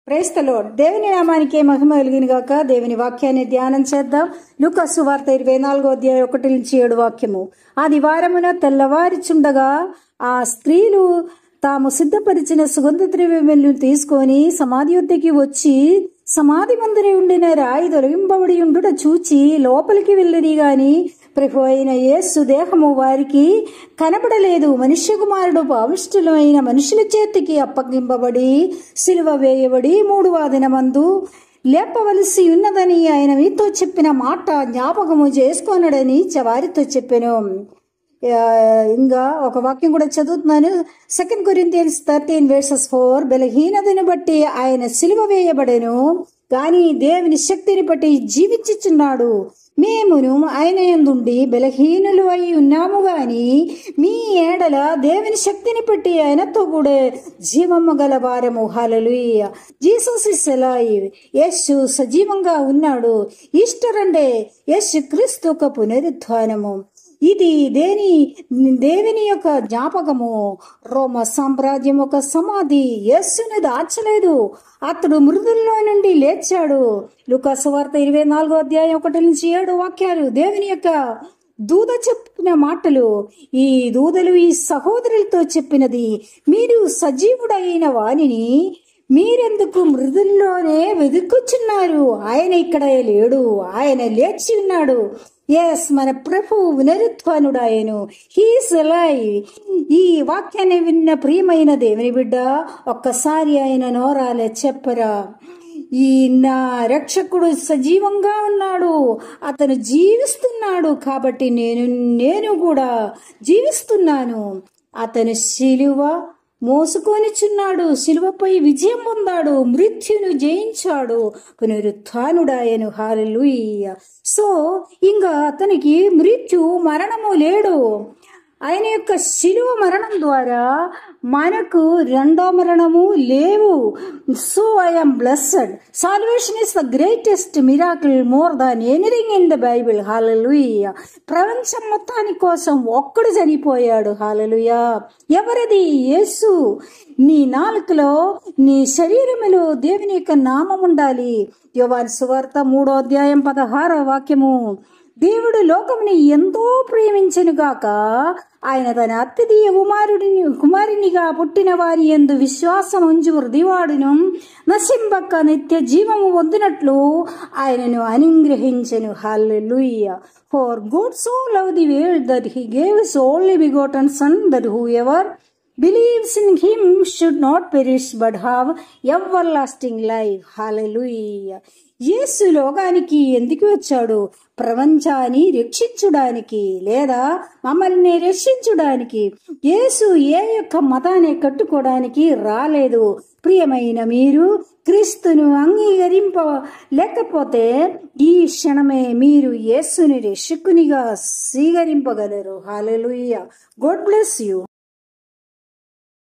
Praise the lord. దేవుని నామానికి మహిమ కలిగిన గాక. దేవుని వాక్యాన్ని ధ్యానం చేద్దాం. లూకా సువార్త 24:1-7 వాక్యము. ఆదివారమున తెల్లవారిచుండగా ఆ స్త్రీలు తాము సిద్ధపరిచిన సుగంధ ద్రవ్యములను తీసుకొని సమాధి వద్దకి వచ్చి సమాధి మందిర ఉండిన రాయి తొలగింపబడి ఉండుట చూచి లోపలికి వెళ్ళిరి గాని ప్రభు అయిన యేసు దేహము వారికి కనబడలేదు. మనుష్య కుమారుడు పావిష్ఠులైన మనుషుల చేతికి అప్పగింపబడి సిలువ వేయబడి 3వ దినమందు లేపవలసి ఉన్నదని ఆయన మీతో చెప్పిన మాట జ్ఞాపకము చేసుకొనడని వారితో చెప్పెను. ఇంకా ఒక వాక్యం కూడా చదువుతున్నాను. 2 Corinthians 13:4 బలహీనతను బట్టి ఆయన సిలువ వేయబడెను, గాని దేవుని శక్తిని బట్టి జీవించుచున్నాడు. మేమును ఆయన యందుండి బలహీనులు అయి ఉన్నాము గాని మీ ఏడల దేవుని శక్తిని బట్టి ఆయనతో కూడా జీవము గల వారము. హల్లెలూయా. Jesus is alive. యేసు సజీవంగా ఉన్నాడు. ఈస్టర్ అంటే యేసు క్రీస్తు యొక్క పునరుత్థానము. ఇది దేవుని యొక్క జ్ఞాపకము. రోమ సామ్రాజ్యం ఒక సమాధి యేసుని దాచలేదు. అతడు మృతుల్లో నుండి లేచాడు. లూకా సువార్త 24:1-7 వాక్యాలు దేవుని యొక్క దూత చెప్పిన మాటలు. ఈ దూతలు ఈ సహోదరులతో చెప్పినది, మీరు సజీవుడైన వానిని మీరెందుకు మృతుల్లోనే వెతుకుచున్నారు? ఆయన ఇక్కడ లేడు, ఆయన లేచి ఉన్నాడు. ఎస్, మన ప్రభు పునరుత్థానుడాయను. He's alive. ఈ వాక్యాన్ని విన్న ప్రియమైన దేవుని బిడ్డ, ఒక్కసారి ఆయన నోరాలే చెప్పరా, ఈ నా రక్షకుడు సజీవంగా ఉన్నాడు, అతను జీవిస్తున్నాడు, కాబట్టి నేను కూడా జీవిస్తున్నాను. అతను శిలువ మోసుకొనిచున్నాడు, శిలువపై విజయం పొందాడు, మృత్యును జయించాడు, పునరుత్థానుడాయను. హల్లెలూయా. సో ఇంకా అతనికి మరణము లేడు. ఆయన యొక్క శిలువ మరణం ద్వారా మనకు రెండో మరణము లేవు. So I am blessed. Salvation is the greatest miracle more than anything in the Bible. హల్లెలూయా. ప్రపంచం మొత్తాని కోసం ఒక్కడు చనిపోయాడు. హల్లెలూయా. ఎవరిది? యేసు. నీ నాలుకలో నీ శరీరములో దేవుని యొక్క నామం ఉండాలి. యోహాను సువార్త 3:16 వాక్యము. దేవుడు లోకముని ఎంతో ప్రేమించెను గాక ఆయన తన అత్తిదీయ కుమారునిగా పుట్టిన వారి యందు విశ్వాసం ఉంచు హృదివాడును నశింపక నిత్య జీవము పొందినట్లు ఆయనను అనుగ్రహించెను. హల్లెలూయా. For God so loved the world that he gave his only begotten Son, that whoever believes in him should not perish but have everlasting life. Hallelujah. యేసు లోకానికి ఎందుకు వచ్చాడు? ప్రపంచాన్ని రక్షించడానికి, లేదా మమ్మల్ని రక్షించడానికి. యేసు ఏ యొక్క మతాన్ని కట్టుకోవడానికి రాలేదు. ప్రియమైన మీరు క్రీస్తును అంగీకరింపలేకపోతే ఈ క్షణమే మీరు యేసుని రక్షకునిగా స్వీకరింపగలరు. హల్లెలూయా. God bless you.